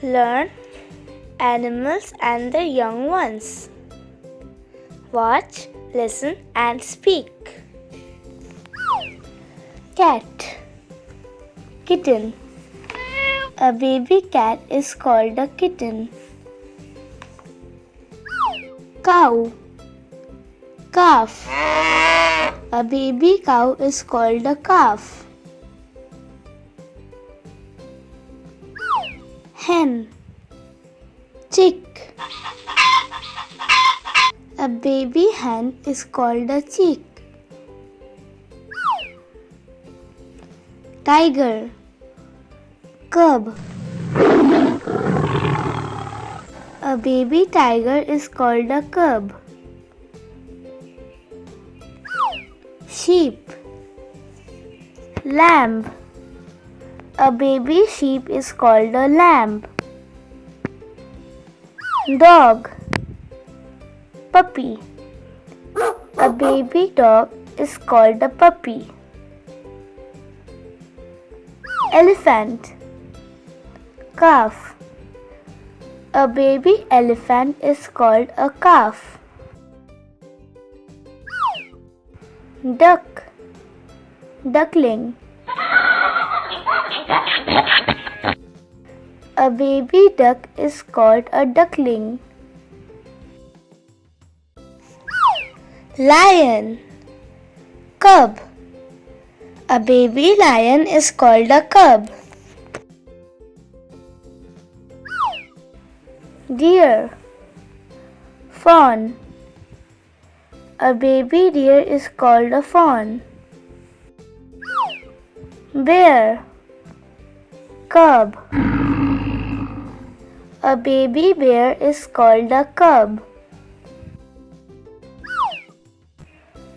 Learn animals and their young ones. Watch, listen and speak. Cat. Kitten. A baby cat is called a kitten. Cow. Calf. A baby cow is called a calf. Hen. Chick. A baby hen is called a chick. Tiger. Cub. A baby tiger is called a cub. Sheep. Lamb. A baby sheep is called a lamb. Dog. Puppy. A baby dog is called a puppy. Elephant. Calf. A baby elephant is called a calf. Duck. Duckling. A baby duck is called a duckling. Lion. Cub. A baby lion is called a cub. Deer. Fawn. A baby deer is called a fawn. Bear. Cub. A baby bear is called a cub.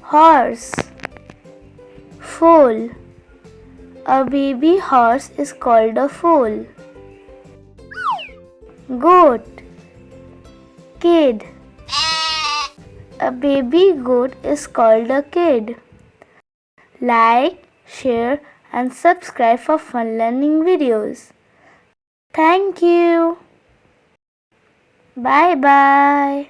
Horse. Foal. A baby horse is called a foal. Goat. Kid. A baby goat is called a kid. Like, share and subscribe for fun learning videos. Thank you. Bye bye.